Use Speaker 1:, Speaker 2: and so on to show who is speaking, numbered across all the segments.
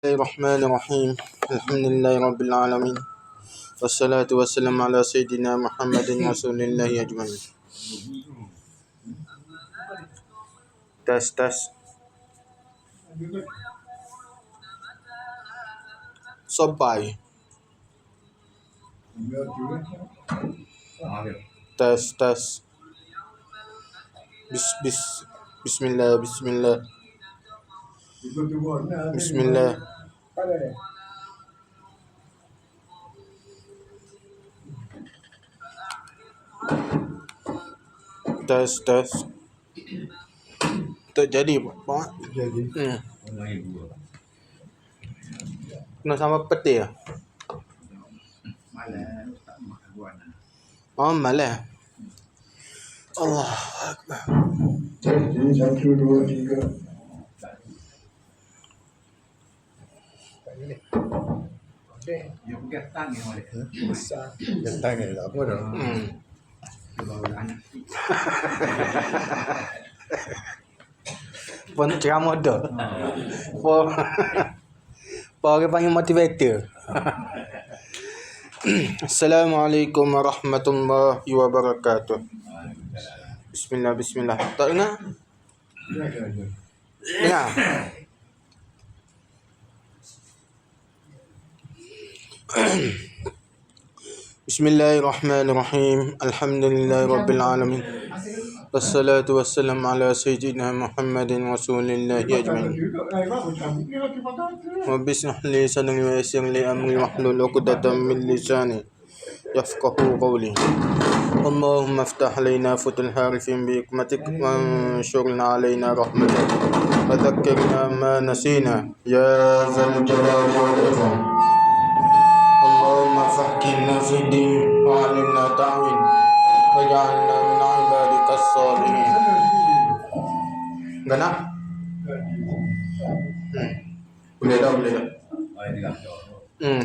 Speaker 1: Bismillahirrahmanirrahim. Alhamdulillahirabbil alamin. Wassalatu wassalamu ala sayyidina Muhammadin rasulillahi ajmain. Tes. Sampai. Tes. Bismillah. Tes. Tak jadi Pak. Kena sama peti ya? Oh, malah. Allah Akbar.
Speaker 2: Jadi 1, 2, 3.
Speaker 3: Dia pegang tang yang ada.
Speaker 2: Besar. Datang ni apa dah?
Speaker 1: Pun ceramah dah. Pun orang panggil motivator. Assalamualaikum warahmatullahi wabarakatuh. Bismillah. Tak dengar? Dengar? Bismillahirrahmanirrahim. Alhamdulillahirabbil alamin. Wassalatu wassalamu ala sayyidina Muhammadin rasulillahi ajmain. Rabbi ishrah li sadri wa yassir li amri wahlul 'uqdatam min lisani yafqahu qawli. Allahumma iftah alaina futul harifin bi hikmatik wa anshurna alaina rahmatak wa dhakkirna ma nasina ya zal jalali wal ikram. Allahumma faqqihna fid din wa 'allimna ta'wil waj'alna min 'ibadikas shalihin. Gana? Boleh dah.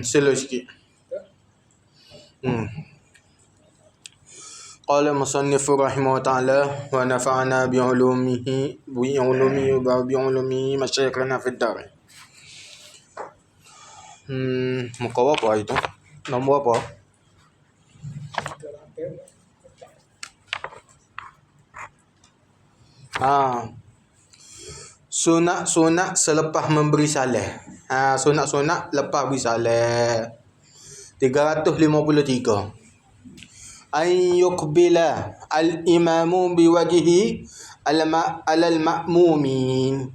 Speaker 1: Slow sikit. Qala musannif rahimahullah ta'ala wa nafa'ana bi'ulumihi masyayikhana fid dar. Muka apa itu? Nombor apa? Sunat selepas memberi salam. Sunat lepas beri salam. 353. Ay yuqbila al-imamu biwajhi alal ma'mumin.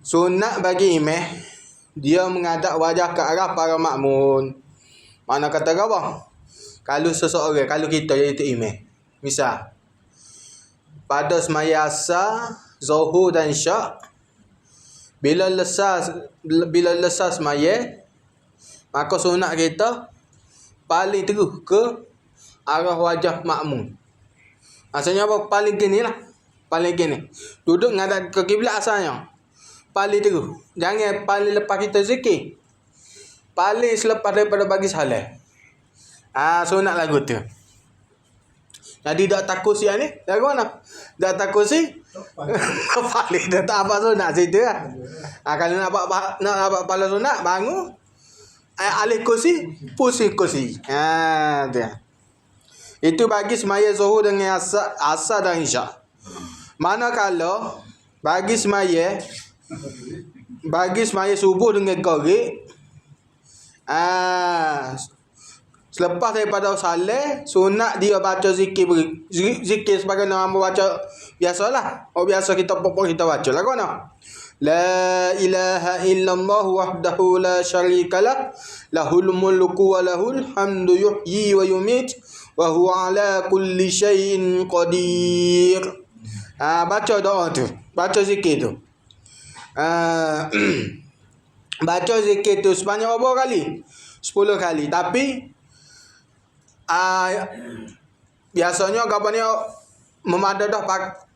Speaker 1: Sunat bagi imam dia menghadap wajah ke arah para makmun. Mana kata apa? Kalau seseorang, kalau kita jadi imam, misal pada semaya asar, zuhur dan isyak, bila lesas semaya, maka sunat kita paling terus ke arah wajah makmum. Maksudnya apa? Paling gini. Duduk ngadap ke kiblat asalnya. Paling terus. Jangan paling lepas kita zikir. Paling selepas daripada bagi salam. Sunat lagu tu. Jadi tak takut si ni? Lagu mana? Tak takut si? Paling dah tak apa sunat situ lah. Kalau nak dapat pahala sunat, bangun. Alih kursi, pusing kursi. Tu. Itu bagi semaya zuhur dengan asar dan isyak. Manakala bagi semaya subuh dengan maghrib, selepas daripada salat, sunat dia baca zikir sebagai nama baca biasalah. Biasa kita pokok kita baca lah kan. La ilaha illallah wahdahu la syarikalah lahul mulku wa lahul hamdu yuhyi wa yumit wa huwa ala kulli syai'in qadir. Baca doa tu, baca zikir tu. Baca zikir tu sebanyak berapa kali? 10 kali. Tapi biasanya kapanya memadah dah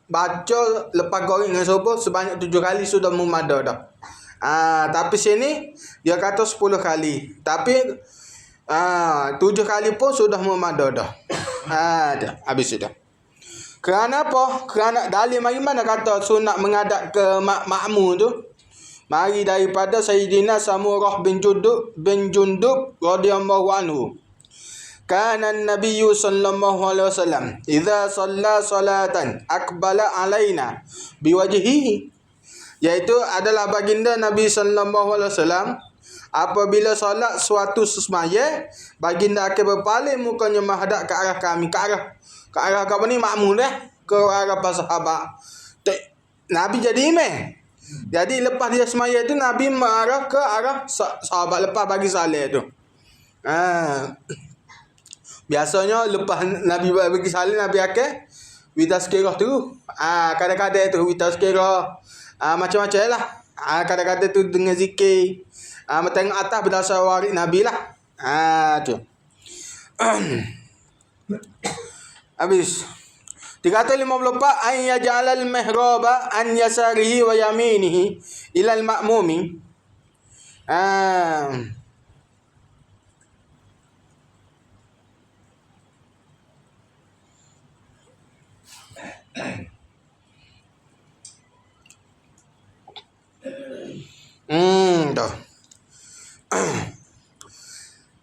Speaker 1: baca lepas goreng dengan subuh sebanyak 7 kali sudah memadah dah. Tapi sini dia kata 10 kali. Tapi 7 kali pun sudah memadai dah. Dah. Habis sudah. Kerana apa? Kerana dalil mari mana kata sunat menghadap ke makmum tu? Mari daripada Sayyidina Samurah bin Jundub radhiyallahu anhu. Kana an-nabiy sallallahu alaihi wasallam idza shalla salatan aqbala alaina biwajhihi. Iaitu adalah baginda Nabi sallallahu alaihi wasallam apabila solat suatu sembahyang, baginda akan berpaling mukanya menghadap ke arah kami, ke arah apa ni, makmum dah, ke arah para sahabat. Nabi jadi imam. Jadi lepas dia sembahyang tu Nabi mengarah ke arah sahabat lepas bagi salat tu. Biasanya lepas Nabi bagi salat, Nabi akan witaskirah tu. Kadang-kadang tu witaskirah macam-macam lah. Kadang-kadang tu dengan zikir. Tengok atas berdasar waris Nabi lah. Tu. Habis. 354 an yaj'alal mihraba an yasarihi wa yaminihi ila al-ma'mumi. Dah.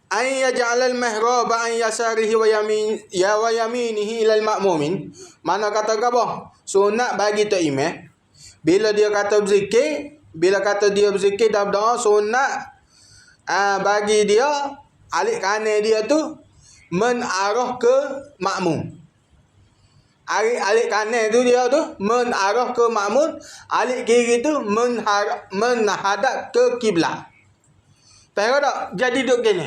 Speaker 1: An yaj'alal mihraba an yasarihi wa yaminihi ila al-ma'mumin. Mana kata apa? Sunat bagi tok imam bila dia kata berzikir, dan berdoa, sunat bagi dia alik kanan dia tu menarah ke makmum. Alik kanan tu dia tu menarah ke makmum, alik kiri tu menghadap ke kiblat. Faham tak? Jadi duduk gini.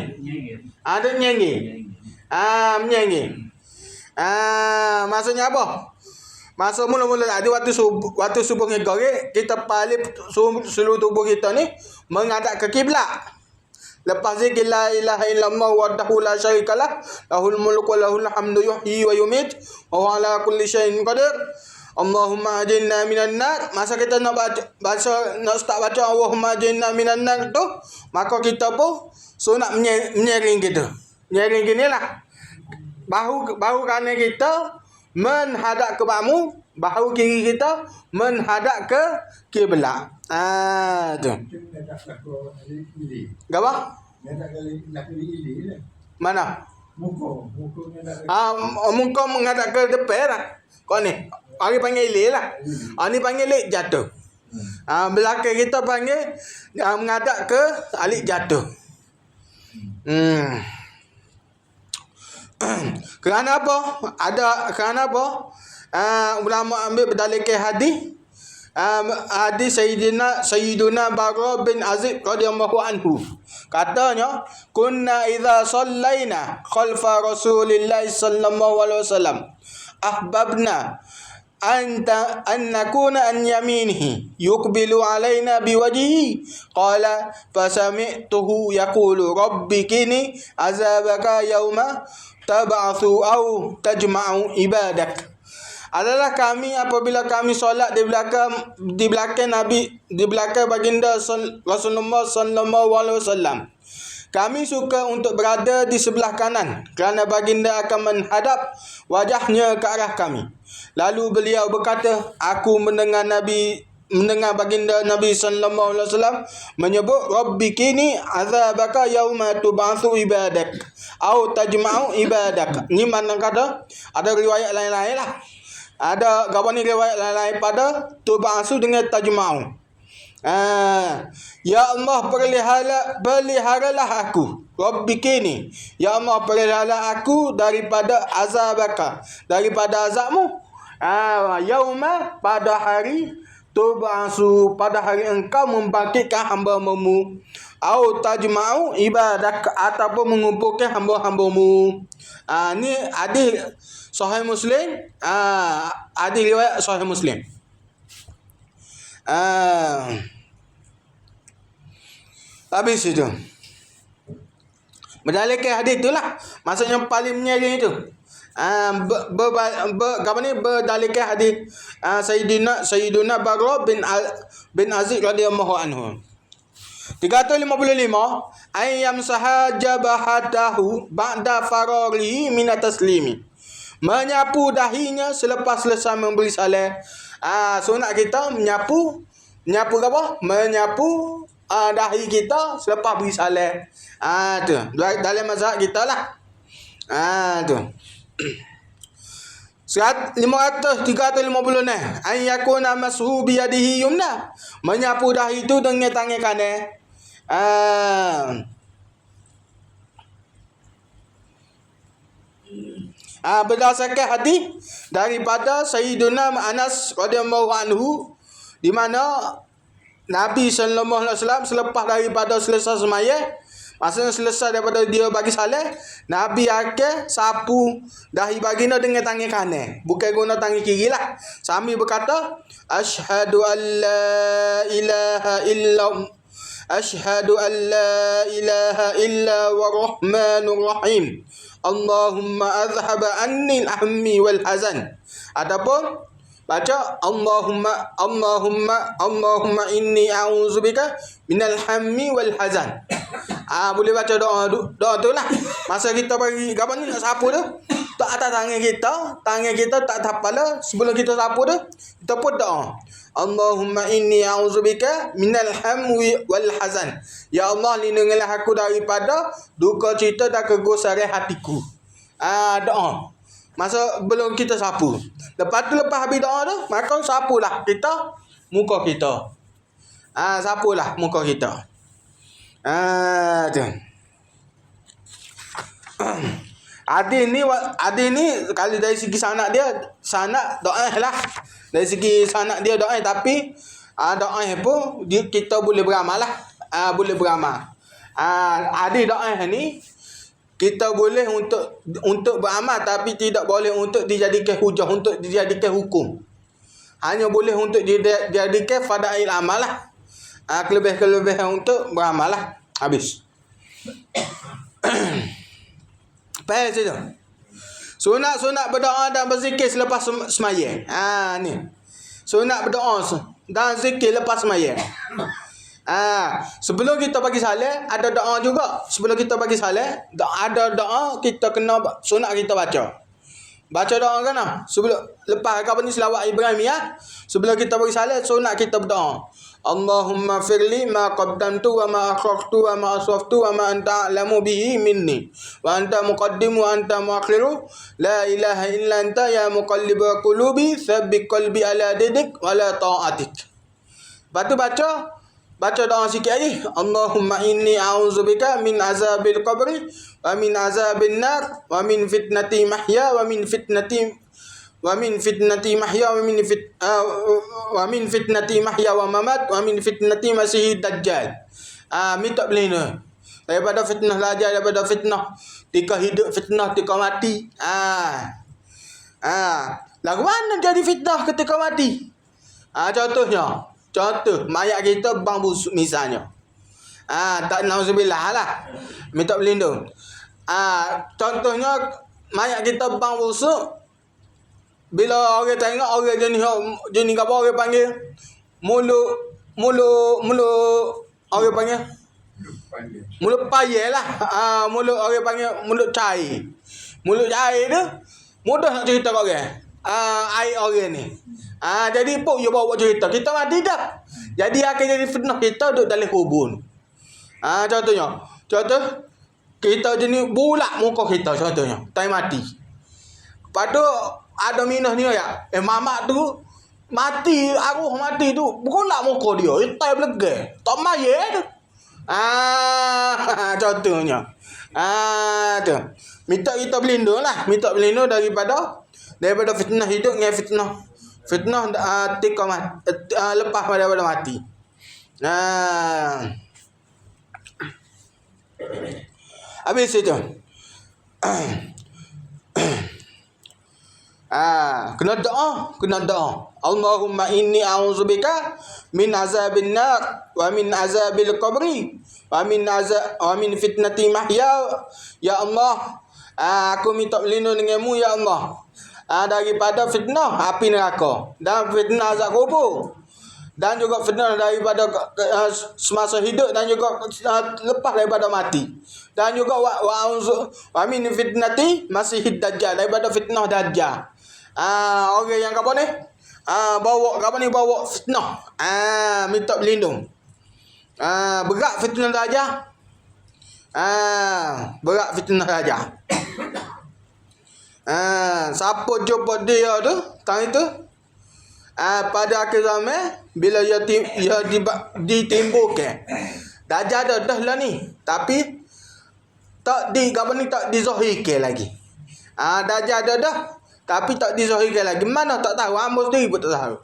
Speaker 1: Ada nyanyi. Menyanyi. Maksudnya apa? Masa mula-mula ada waktu subuh ni kita paling seluruh tubuh kita ni menghadap ke kiblat. Lepas zikir la ilaha illallah wahdahu la syarikalah lahul mulku wa lahul hamdu yuhyi wa yumit wa huwa ala kulli syai'in qadir. Allahumma ajinna minan nar. Masa kita nak start baca Allahumma ajinna minan nar tu, maka kita pun sunat menyering gitu. Menyering ginilah. Bahu kanan kita menghadap ke makmum, bahu kiri kita menghadap ke kiblat. Tu. Apa? Mana? Muka menghadap ke depan lah. Kau ni. Hari panggil ilik lah. Ni panggil ilik jatuh. Belakang kita panggil menghadap ke alik jatuh. Kerana apa? Kerana apa? Ulama ambil berdalilkan hadis. Hadis Sayyiduna Bara bin Azib radhiyallahu anhu. Katanya, kunna idza sallaina khalfa Rasulillah sallallahu alaihi wasallam ahbabna an nakuna an yaminihi yuqbilu alaina biwajhihi qala fasami'tuhu yaqulu rabbi kini azabaka yauma tab'athu au tajma'u ibadak. Adalah kami apabila kami solat di belakang Nabi, di belakang baginda Rasulullah sallallahu alaihi wasallam. Kami suka untuk berada di sebelah kanan kerana baginda akan menghadap wajahnya ke arah kami. Lalu beliau berkata, aku mendengar baginda Nabi sallallahu alaihi wasallam menyebut rabbi kini azabaka yauma tub'atsu ibadak au tajma'u ibadak. Ni mana kata ada riwayat lain-lain lah. Ada gawan ni riwayat lain-lain pada tub'atsu dengan tajma'u. Ya Allah, peliharalah aku, rabbi kini, ya Allah, peliharalah aku daripada azabaka, daripada azabmu. Yauma, pada hari tub'atsu, pada hari engkau membangkitkan hamba-Mu, au tajma'u ibadak, ataupun mengumpulkan hamba-hamba-Mu. Ni hadis Sahih Muslim. Hadis riwayat Sahih Muslim. Habis itu. Berdalilkan hadis itulah. Maksudnya paling menyaring itu. Berdalilkan hadis Sayyiduna Bara bin Azib radhiyallahu anhu. 355 ayyam sahajabahatahu ba'da fararihi minataslimi. Menyapu dahinya selepas selesai memberi salam. Sunat kita menyapu apa? Menyapu dahi kita selepas beri salam. Tu. Dalam mazhab kita lah. Tu. 356 an yakuna mashu bi yadihi yumna. Menyapu dahi itu dengan tangan kanan. Berdasarkan hadis daripada Sayyiduna Anas radhiyallahu anhu, di mana Nabi sallallahu alaihi wasallam selepas daripada selesai sembahyang, maksudnya selesai daripada dia bagi salam, Nabi akan sapu dahi baginda dengan tangan kanan, bukan guna tangan kiri lah, sambil berkata asyhadu an la ilaha illa asyhadu an la ilaha illa warahmanur rahim Allahumma azhaba anni al-hammi wal hazan. Ataupun baca Allahumma inni a'udzubika minal hammi wal hazan. Boleh baca doa tu lah. Masa kita bagi gaban ni nak sapu tu, tak atas tangan kita tak atas kepala, sebelum kita sapu tu kita pun doa. Allahumma inni a'udzubika minal hammi wal hazan. Ya Allah, lindungilah aku daripada duka cita dan kegusaran hatiku. Doa masa belum kita sapu. Lepas habis doa tu, maka sapulah kita muka kita. Sapulah muka kita. Tu. Hadis ni kalau dari segi sanad doa lah. Dari segi sanad dia doa, tapi doa pun kita boleh beramal lah. Boleh beramal. Hadis doa ni kita boleh untuk beramal, tapi tidak boleh untuk dijadikan hujah, untuk dijadikan hukum. Hanya boleh untuk dijadikan fadail amal lah. Kelebihan untuk beramal lah. Habis. Faham situ? Sunat berdoa dan berzikir selepas sembahyang. Ni. Sunat berdoa dan zikir lepas sembahyang. Sebelum kita bagi salam ada doa juga. Sebelum kita bagi salam ada doa kita kena sunat kita baca. Baca doa kan? Sebelum lepas apa ni selawat Ibrahimiyah, sebelum kita bagi salam sunat kita berdoa. Allahumma firli ma qaddamtu wa ma akhartu wa ma asraftu wa ma anta a'lamu bihi minni wa anta muqaddimu wa anta muakhiru la ilaha illa anta ya muqallibal qulubi tsabbit qalbi ala dinik wa la ta'atik. Lepas tu baca doa sikit lagi. Allahumma inni a'udzubika min azabil qabri wa min azabin nar wa min fitnati mahya wa min fitnati mahya wa min fitnati mahya wa mamat wa min fitnati masihid dajjal. Minta pelindung daripada fitnah dajjal, daripada fitnah tika hidup, fitnah tika mati. Lagu mana jadi fitnah ketika mati? Contoh mayat kita bang busuk misalnya. Tak nauzubillah lah. Minta pelindung. Contohnya mayat kita bang busuk, bila orang tengok orang jenis apa orang panggil mulut orang panggil mulut payah lah. Mulut orang panggil mulut cair. Mulut cair tu mudah nak cerita kat orang. Air orang ni. Jadi pun dia bawa cerita. Kita mati dah. Jadi akan jadi fitnah kita duduk dalam kubur. Contoh kita jenis bulak muka kita contohnya. Time mati. Lepas tu ada minah ni ya. Mamak tu mati, arwah mati tu bulak muka dia. Time lega. Tak mayat tu. Contohnya. Tu. Minta kita berlindung lah. Minta berlindung daripada fitnah hidup dengan fitnah lepas daripada mati. Habis itu. Kena doa. Allahumma inni a'udzubika min azabin nar wa min azabil qabri wa min fitnati mahya. Ya Allah, aku minta berlindung denganmu ya Allah, daripada fitnah api neraka dan fitnah azab kubur dan juga fitnah daripada semasa hidup dan juga lepas daripada mati. Dan juga wa min fitnati masihid dajjal, daripada fitnah dajjal. Orang yang apa ni? Bawa fitnah. Minta berlindung. Berat fitnah dajjal. Berat fitnah dajjal. Siapa jumpa dia tu, tang itu, pada akhir zaman bila ia ditimbulkan. Dajjal dah lah ni, tapi tak dizahirkan lagi. Dajjal dah, tapi tak dizahirkan lagi. Mana tak tahu, hamba sendiri pun tak tahu.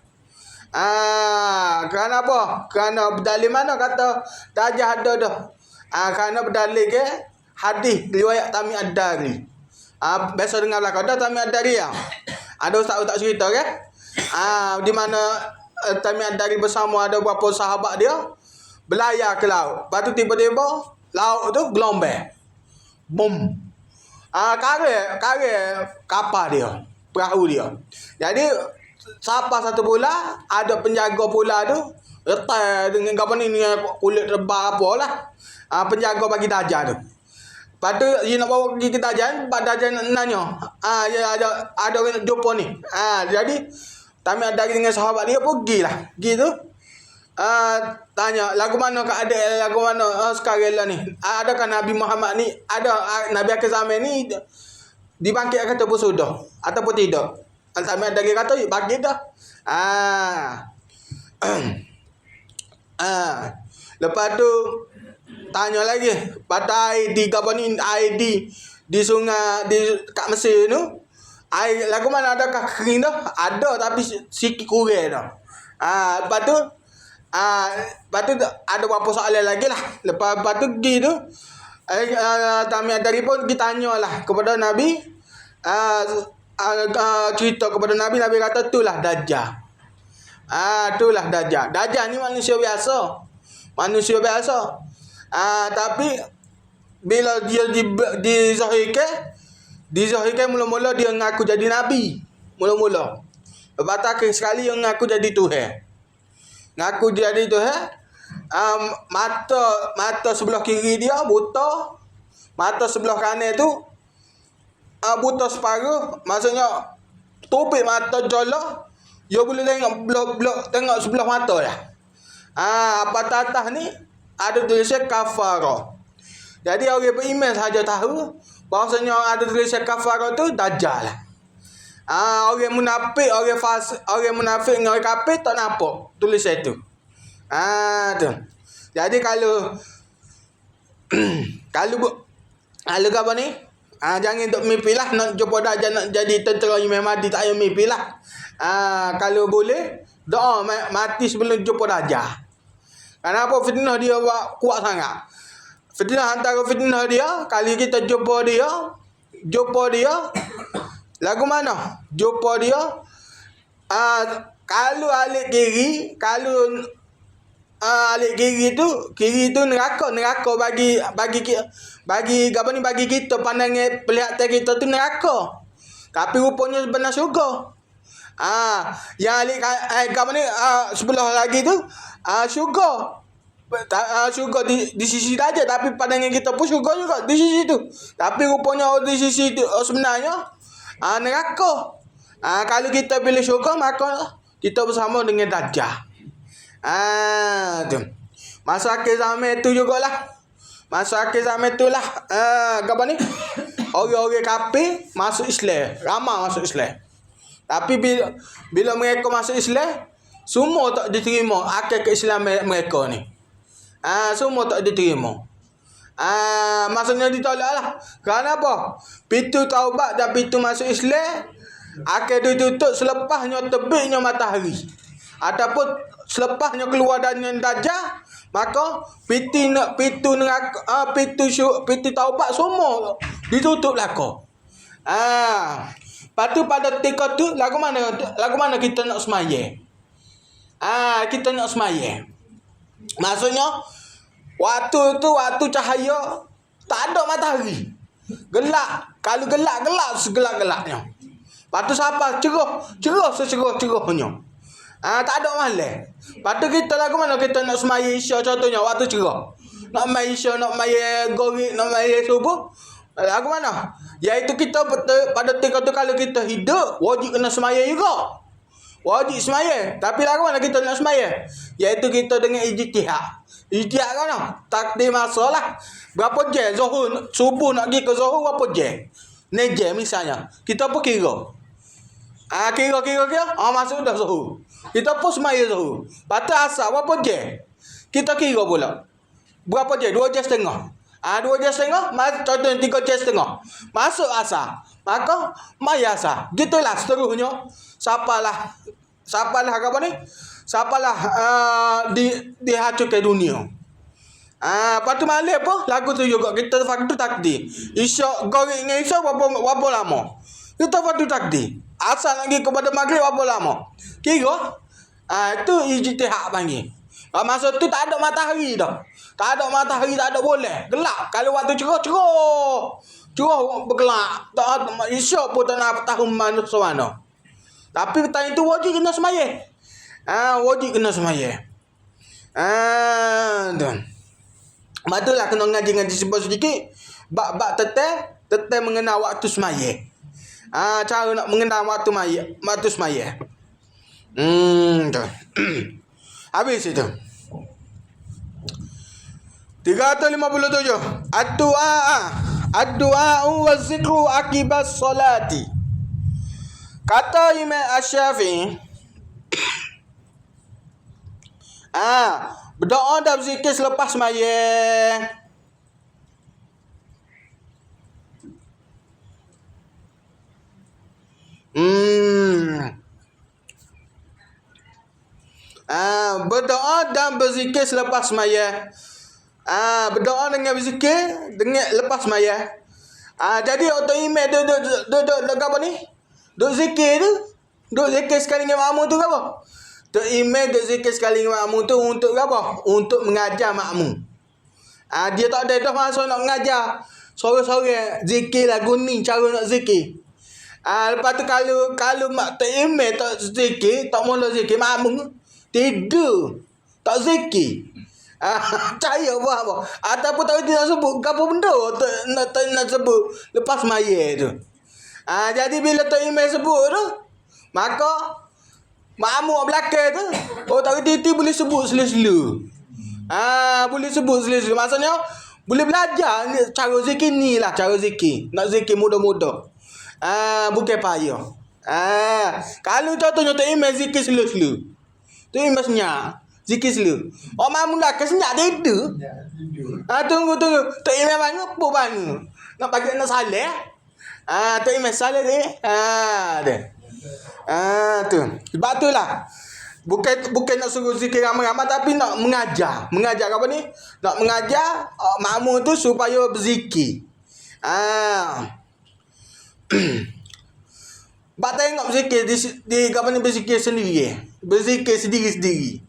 Speaker 1: Kerana apa? Kerana berdalil mana kata Dajjal ada dah. Kerana berdalil ke hadis riwayat Tamim Ad-Dari. Biasa dengar belakang dah Tamim Ad-Dari ya. Ada ustaz tak cerita ke? Di mana Tamim Ad-Dari bersama ada beberapa sahabat dia berlayar ke laut. Lepas tu tiba-tiba laut tu gelombang. Bom. Kare kapal dia, perahu dia. Jadi siapa satu pula ada penjaga pula tu letak dengan apa ni kulit rebah apalah. Penjaga bagi Dajjal tu. Lepas tu dia nak bawa pergi ke Dajjal, Dajjal nak nanya. Ya ada orang nak jumpa ni. Jadi Tamim Ad-Dari dengan sahabat dia pergilah. Pergi tu tanya lagu mana keadaan, lagu mana sekarang lah ni, adakah Nabi Muhammad ni, ada Nabi akhir zaman ni dibangkit ataupun sudah ataupun tidak. Tamim Ad-Dari kata bangkit dah. Lepas tu tanya lagi pada ID apa ni, ID di sungai di kat Mesir tu, air lagu mana adakah kering dah? Ada tapi sikit kurang dah. Lepas tu ada beberapa soalan lagi lah. Lepas tu pergi tu Tamim Ad-Dari pun ditanya lah kepada Nabi, cerita kepada Nabi. Nabi kata itulah Dajjal. Itulah Dajjal. Dajjal ni manusia biasa. Tapi bila dia dizahirkan mula-mula dia mengaku jadi Nabi. Mula-mula. Lepas tu akhir sekali dia mengaku jadi Tuhan. Ngaku jadi Tuhan. Mata sebelah kiri dia buta. Mata sebelah kanan tu buta separuh. Maksudnya topik mata jolok. Dia boleh tengok sebelah mata dah. Apa atas ni ada tulisan kafara. Jadi orang beriman saja tahu bahawasanya ada tulisan kafara tu Dajjal lah. Orang munafik, orang fasik, orang munafik dengan orang kafir tak nampak tulisan tu. Tu. Jadi kalau apa ni? Jangan duk mimpilah nak jumpa Dajjal, nak jadi tentera Imam Mahdi, tak payah mimpilah. Kalau boleh doa mati sebelum jumpa Dajjal. Kenapa fitnah dia kuat sangat? Fitnah antara fitnah dia, kali kita jumpa dia lagu mana? Jumpa dia kalau alik kiri, alik kiri tu neraka bagi apa ni, bagi kita pandangan pelihatan kita tu neraka. Tapi rupanya sebenar syurga. Yang alik apa ni sebelah lagi tu syurga. Syurga di sisi Dajjal, tapi pandangan kita pun syurga juga di sisi tu. Tapi rupanya di sisi tu sebenarnya neraka. Kalau kita pilih syurga, maka kita bersama dengan Dajjal. Tu. Masa akhir zaman tu jugalah. Masa akhir zaman tu lah apa ni? Orang-orang kafir masuk Islam, ramai masuk Islam. Tapi bila mereka masuk Islam, semua tak diterima akal keislaman mereka ni. Semua tak diterima. Maksudnya ditolak lah. Kerana apa? Pintu taubat dan pintu masuk Islam akan ditutup selepasnya terbitnya matahari. Ataupun selepasnya keluar dari Dajjal, maka pintu neraka, pintu taubat semua ditutup belaka. Lepas tu pada ketika tu lagu mana kita nak sembahyang. Kita nak sembahyang. Maksudnya waktu tu waktu cahaya tak ada matahari. Gelap. Kalau gelap segelap-gelapnya. Lepas tu siapa cerah secerah-cerahnya. Tak ada malam. Lepas tu kita lagu mana kita nak semaya Isya contohnya waktu cerah. Nak main Isya, nak main gorik, nak main subuh. Lagu mana? Iaitu kita pada ketika tu kalau kita hidup wajib kena semaya juga. Wajib semaya. Tapi lagu mana kita nak semaya? Iaitu kita dengan ijtihad. Ijtihad kan mana? Takdir masa lah. Berapa jam Zuhur, subuh nak pergi ke Zuhur berapa jam? 9 jam misalnya. Kita pun kira. Kira. Masuk dah Zuhur. Kita pun semaya Zuhur. Lepas tu asar berapa jam? Kita kira pula. Berapa jam? 2 jam setengah. 2 jam setengah, contohnya 3 jam setengah. Masuk asar. Maka maya asar. Gitulah seterusnya. Siapalah apa ni? Siapalah dihancurkan dunia. Lepas tu malam apa? Lagu tu juga kita faktu takdir. Isyak goreng dengan Isyak berapa lama? Kita faktu takdir. Asal lagi kepada maghrib berapa lama? Kira. Itu ijtihad panggil. Masa tu tak ada matahari dah. Tak ada matahari, tak ada boleh. Gelap. Kalau waktu cerah bergelap. Tak ada Isyak pun tak nak tahu mana mana. Tapi petang itu wajib kena semaya. Wajib kena semaya. Tuan. Matulah kena ngaji sebab sedikit. Bab tetap mengenal waktu semaya. Cara nak mengenal waktu semaya. Tuan. Habis itu. 357. Ad-du'a wa zikru akibas salati. Kata Imam Asy-Syafi'i, berdoa dan berzikir selepas sembahyang. Berdoa dan berzikir selepas sembahyang. Berdoa dengan berzikir dengan lepas sembahyang. Jadi Dr. Imam duduk apa ni? Duk zikir tu. Duk zikir sekali dengan makmum tu apa? Duk Imam duk zikir sekali dengan makmum tu untuk apa? Untuk mengajar makmum. Dia tak ada dah masa nak mengajar. Sore-sore zikir lagu ni cara nak zikir. Lepas tu kalau Duk Imam tak zikir, tak mula zikir makmum tidur. Tak zikir. Cahaya apa? Ataupun tak nak sebut apa benda nak sebut lepas maya tu. Jadi bila Tok Imam sebut tu, maka makmum belakang tu, tak reti boleh sebut selu-selu. Boleh sebut selu-selu. Maksudnya boleh belajar cara zikir ni lah, cara zikir. Nak zikir mudah-mudah. Bukan payah. Kalau contohnya Tok Imam zikir selu-selu. Tok Imam senyap. Zikir selu. Makmum belakang senyap tidur. Tunggu. Tok Imam bangun. Nak bagi nak salah. Tok Imam salah dia. Tu. Sebab tu lah. Bukan nak suruh zikir ramai-ramai tapi nak mengajar. Mengajar apa ni? Nak mengajar makmum tu supaya berzikir. Bak tengok berzikir di apa ni berzikir sendiri. Berzikir sendiri-sendiri.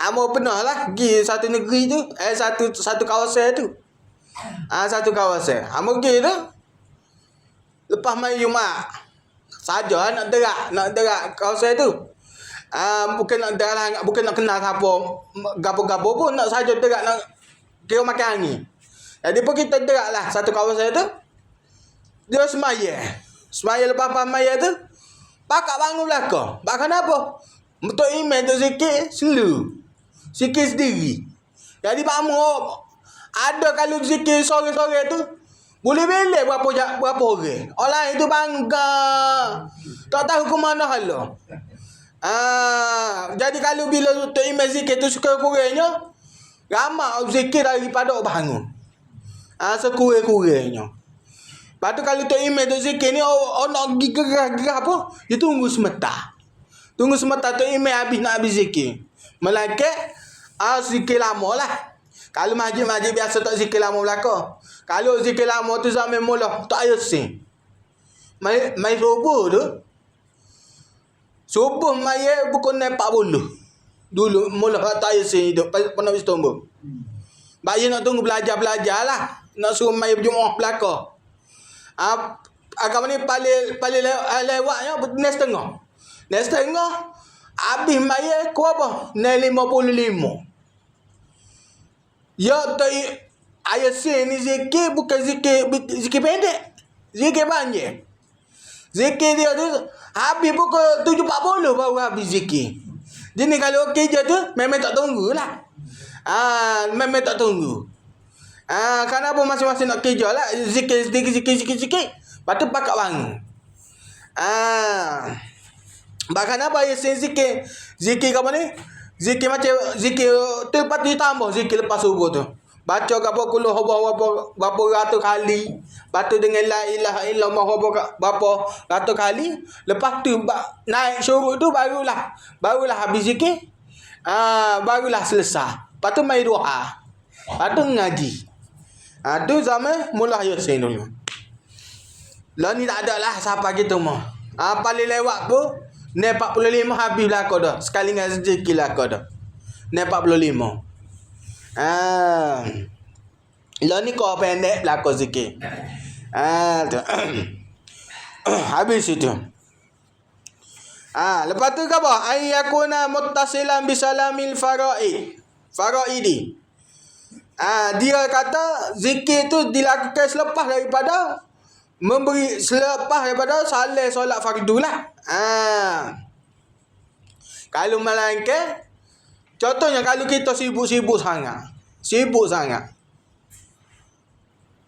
Speaker 1: Amo pernah lah pergi satu negeri tu, satu kawasan tu. Satu kawasan. Amo pergi tu. Lepas main Jumaat. Saja nak derak kawasan tu. Bukan nak derak lah, bukan nak kenal siapa gapo-gapo pun, nak saja derak nak kira makan angin. Jadi pun kita derak lah satu kawasan tu. Dia semaya lepas maya tu, pakak bangun belakang. Bak kenapa? Betul Imam tu zikir selu. Zikir sendiri. Jadi makmum ada kalau zikir sore-sore tu boleh belek berapa orang. Orang itu bangga. Tak tahu ke mana halau. Jadi kalau bila Tok Imam zikir tu sekurang-kurangnya ramai zikir daripada bangun. Sekurang-kurangnya. Lepas tu kalau Tok Imam tu zikir ni nak gerah-gerah apa? Dia tunggu sebentar. Tunggu sebentar Tok Imam nak habis zikir. Melainkan zikir lama lah. Kalau masjid-masjid biasa tak zikir lama belakang. Kalau zikir lama tu zaman mula tak payah sing. Mai subuh tu. Subuh mai pukul 40. Dulu mula tak payah sing hidup pernah habis tombol. Bayi nak tunggu belajar lah. Nak suruh mai berjemaah belakang. Agama ni paling lewatnya 9:30. 9:30 habis maya ku apa? 55. Ya tak ayat sen ni zikir bukan zikir pendek. Zikir panjang. Zikir dia tu habis pukul 7.40 baru habis zikir. Jadi kalau kerja tu memang tak tunggulah. Memang tak tunggu. Kenapa masing-masing nak kerja lah zikir. Lepas tu pakat bangun. Bahkan apa ya zikir apa ni? Zikir macam zikir tu lepas tu ditambah zikir lepas subuh tu. Baca berapa puluh berapa ratus kali. Lepas tu dengan la ilaha illallah berapa ratus kali. Lepas tu naik syuruk tu barulah habis zikir. Barulah selesai. Lepas tu mai doa. Lepas tu ngaji. Tu zaman mula Yasin dulu. Lah ni tak ada lah siapa kita mah. Paling lewat pun ni 45 habis lah kau dah. Sekali dengan zikir lah kau dah. Ni 45. Lah ni kau pendek lah kau zikir. Tu. Habis itu. Lepas tu apa? Ayyakuna muttasilan bisalamil faraidi. Dia kata zikir tu dilakukan selepas daripada salat solat fardu lah. Kalau melainkan contohnya kalau kita sibuk sangat.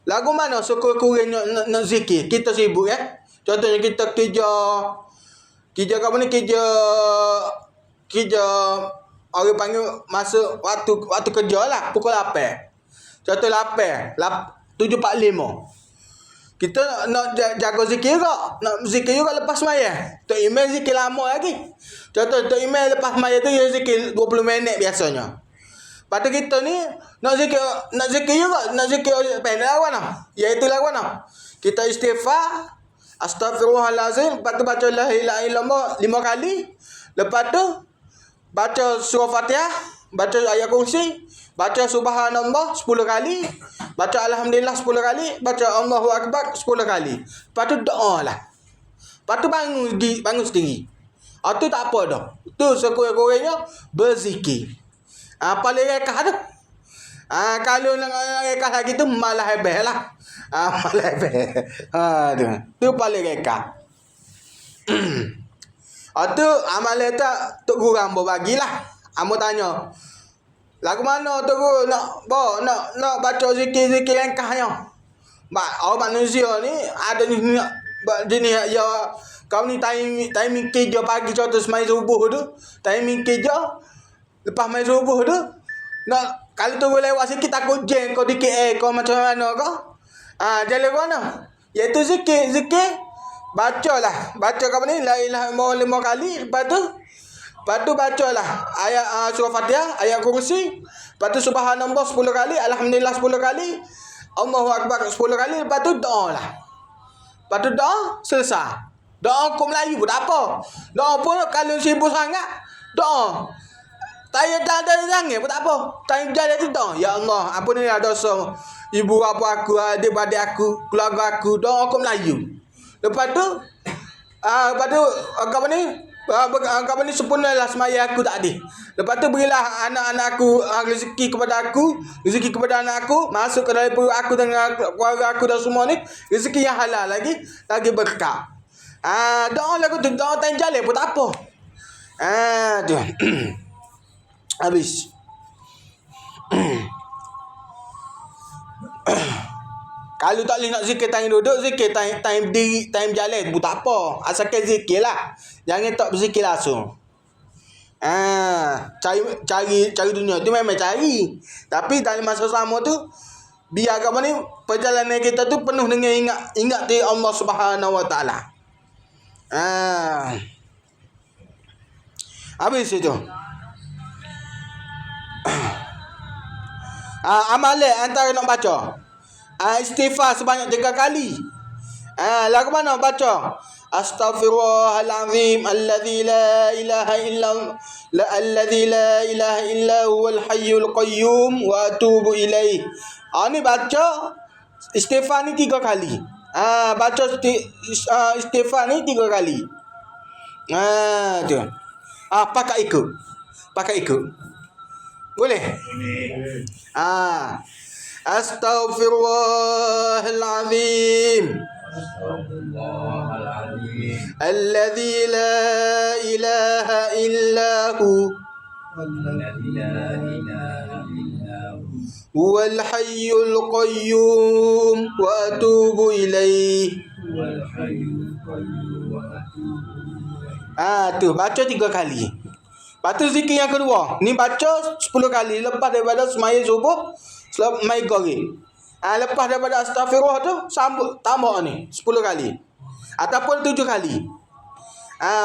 Speaker 1: Lagu mana sekurang-kurangnya nak zikir? Kita sibuk Contohnya kita kerja apa ni? Kerja orang panggil masuk waktu kerja lah pukul 8. Contoh 8, 7.45. Kita nak jaga zikir ke? Nak zikir juga lepas maya. Tok email zikir lama lagi. Contoh tok email lepas maya tu dia zikir 20 minit biasanya. Lepas tu kita ni nak zikir juga, nak zikir pendek lawan lah. Iaitu lawan lah. Kita istighfar, astagfirullahalazim, lepas tu baca la ilaha illallah 5 kali. Lepas tu baca surah Fatihah, baca ayat kursi, baca subhanallah 10 kali, baca alhamdulillah 10 kali, baca Allahu akbar 10 kali. Lepas tu doa lah. Lepas tu bangun sendiri. Tu tak apa dah. Tu sekurang-kurangnya berzikir. Paling rekah tu. Kalau nak rekah lagi tu malah hebeh lah. Malah hebeh. Tu paling rekah. Tu amalan tu kurang berbagilah. Amo tanya. Lagu mana tu guru nak baca zikir-zikir lengkahnya. Orang manusia ni ada jenis ya kau ni timing kerja pagi contoh semai subuh tu. Timing kerja lepas mai subuh tu nak kalau tu lewat sikit takut jam kau dikit kau macam mana kau? Jalan mana? Iaitu zikir bacalah. Baca apa ni? La ilaha illallah 5 kali. Lepas tu bacalah ayat surah Fatihah, ayat kursi. Lepas tu subhanallah 10 kali, alhamdulillah 10 kali, Allahu akbar 10 kali. Lepas tu doa lah. Lepas tu doa selesai. Doa kau Melayu pun tak apa. Doa pun kalau sibuk sangat doa. Tak ada jangan pun tak apa. Time jalan tu doa. Ya Allah, apa ni dosa ibu bapa aku, adik-adik aku, keluarga aku, doa kau Melayu. Lepas tu apa ni sempurnalah semaya aku tadi. Lepas tu berilah anak-anak aku rezeki kepada aku, rezeki kepada anak aku, masuk ke dalam perut aku dengan keluarga aku dan semua ni, rezeki yang halal lagi berkah. Doa lagu tu, doa time jalan pun tak apa. Tu. Habis. Kalau tak boleh nak zikir time duduk, zikir time diri, time jalan pun tak apa. Asalkan zikir lah. Jangan tak berzikir langsung. Cari dunia tu memang cari. Tapi dalam masa sama tu biar apa ni perjalanan kita tu penuh dengan ingat di Allah Subhanahu Wa Taala. Habis itu. Amalan antara nak baca. Istighfar sebanyak 3 kali. Lagu mana baca? Astaghfirullahalazim alladzi la ilaha illa huwal hayyul qayyum wa atubu ilaih. Ni baca istighfar ni 3 kali. Baca istighfar ni 3 kali. Tu. Pakai ikut. Boleh? Astaghfirullahalazim.
Speaker 3: Astagfirullahaladzim.
Speaker 1: Alladzi la ilaha illahu
Speaker 3: Alladzi la ilaha illahu
Speaker 1: huwal hayyul qayyum wa atubu ilaih.
Speaker 3: wal hayyul qayyum wa atubu
Speaker 1: Tu baca 3 kali. Lepas tu zikir yang kedua. Ni baca 10 kali lepas daripada semaya subuh, mai goreng. Lepas daripada astaghfirullah tu sambut tambah ni 10 kali. Ataupun 7 kali.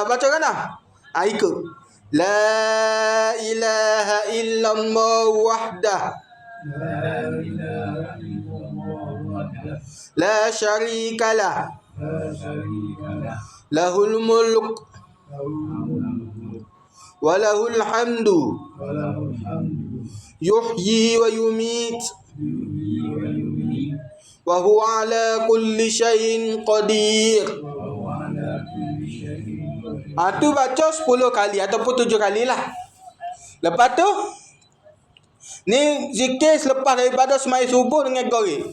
Speaker 1: Baca kan dah? Ikut. La ilaha illallah wahdah.
Speaker 3: La ilaha illallah wahdahu
Speaker 1: La syarikalah.
Speaker 3: la syarika lah.
Speaker 1: Lahul mulk wa lahul hamdu.
Speaker 3: Wa lahul hamdu
Speaker 1: Yuhyi wa yumit.
Speaker 3: yuhyi wa yumiit
Speaker 1: Wa huwa ala kulli syai'in qadir.
Speaker 3: wa huwa ala kulli syai'in qadir.
Speaker 1: Tu baca 10 kali ataupun 7 kali lah. Lepas tu ni zikir selepas daripada semai subuh dengan goreng.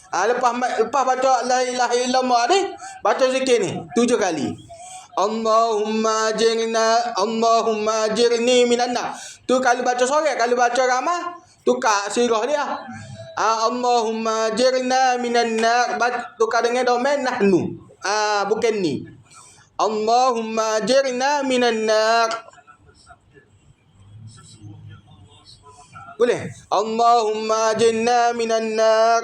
Speaker 1: Lepas baca la ilaha illallah ni, baca zikir ni 7 kali. Allahumma ajirni minan nar. Tu kalau baca sore, kalau baca ramah tukar sirah dia. Allahumma ajirna minan nar, tukar dengan domain nahnu. Bukan ni. Allahumma ajirna minan nar. Boleh? Allahumma ajirna minan nar.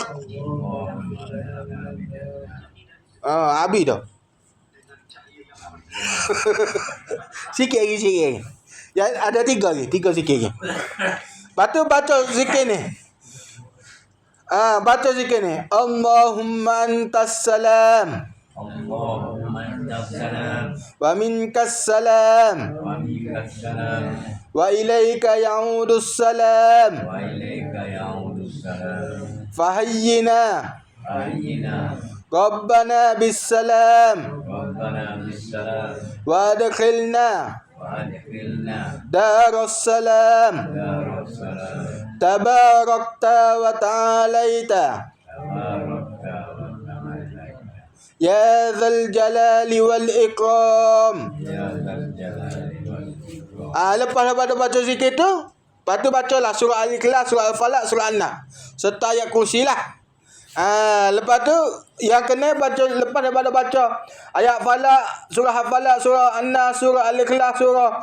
Speaker 1: Habis dah. Sikit lagi. Ya, ada 3 lagi. 3 sikit lagi. Lepas tu baca zikir ni. Baca zikir ni. Allahumma antas salam.
Speaker 3: Allahumma antas salam
Speaker 1: Wa minkas salam.
Speaker 3: wa minkas salam
Speaker 1: Wa ilaika ya'udus salam.
Speaker 3: wa ilaika ya'udus salam.
Speaker 1: Fahayyina.
Speaker 3: Ayyina
Speaker 1: Rabbana bis salam.
Speaker 3: Rabbana bis-salam
Speaker 1: Wa adkhilna
Speaker 3: wa adkhilna
Speaker 1: darus salam.
Speaker 3: darus-salam.
Speaker 1: Tabarakta wa ta'alaita.
Speaker 3: Tabarakta wa ta'alaita.
Speaker 1: Ya dzal jalali wal ikram.
Speaker 3: Ya dzal jalali wal ikram.
Speaker 1: Lepas daripada baca zikir tu, lepas tu bacalah surah Al-Ikhlas, surah Al-Falaq, surah An-Nas serta ayat kursi lah. Lepas tu yang kena baca lepas daripada baca ayat Falaq, surah Al-Falaq, surah An-Nas, surah Al-Ikhlas, surah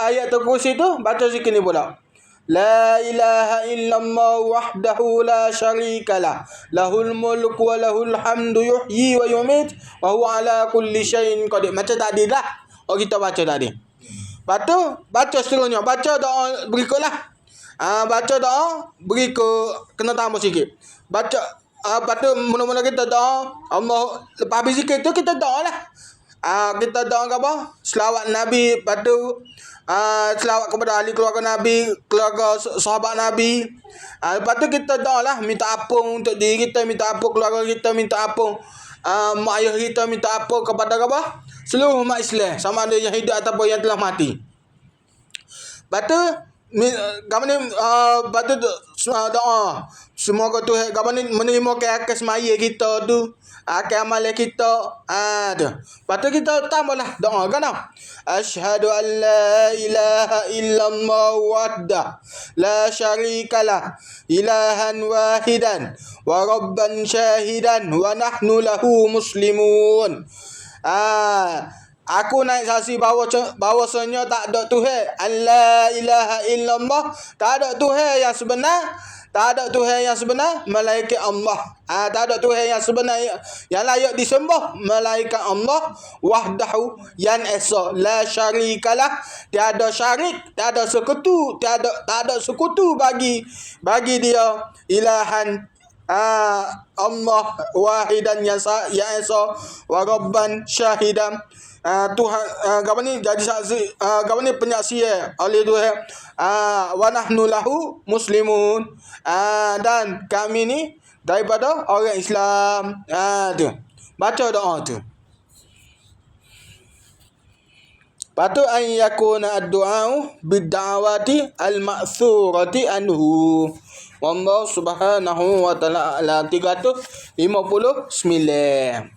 Speaker 1: ayat kursi tu, baca zikir ni pula. La ilaha illallah wahdahu la syarikalah. Lahul mulku wa lahul hamdu yuhyi wa yumit wa huwa ala kulli syai'in qadir. Macam tadi dah. Kita baca tadi. Lepas tu baca seterusnya, baca doa berikutlah. Baca doa berikut, kena tambah sikit. Baca lepas tu mula-mula kita doa Allah. Lepas habis zikir tu kita doa lah. Kita doa apa? Selawat Nabi. Lepas tu selawat kepada ahli keluarga Nabi, keluarga sahabat Nabi. Lepas tu kita doa lah, minta ampun untuk diri kita, minta ampun keluarga kita, minta ampun mak ayah kita, minta ampun kepada apa? Seluruh umat Islam, sama ada yang hidup ataupun yang telah mati. Lepas tu lepas tu doa semoga Tuhan menerima ke semaya kita tu, ke amalan kita. Tu. Lepas tu kita tambahlah doa kan. Asyhadu an la ilaha illallah wahdah la syarikalah ilahan wahidan wa rabban syahidan wa nahnu lahu muslimun. Aku naik saksi bahawasanya tak ada Tuhan. La ilaha illallah. Tak ada Tuhan yang sebenar. Tak ada Tuhan yang sebenar melainkan Allah. Tak ada Tuhan yang sebenar yang layak disembah melainkan Allah wahdahu yang esa. La syarikalah. Tiada syarik, tiada sekutu, tak ada sekutu bagi dia. Ilahan Allah wahidan yang esa wa rabban syahidan. Tuhan gapo ni jadi saksi gapo ni penyaksian oleh Tuhan wa nahnu lahu muslimun dan kami ni daripada orang Islam. Tu baca doa tu. Patu an yakuna ad-du'a bid-da'wati al-ma'thurati anhu. Wallahu subhanahu wa ta'ala ala 359.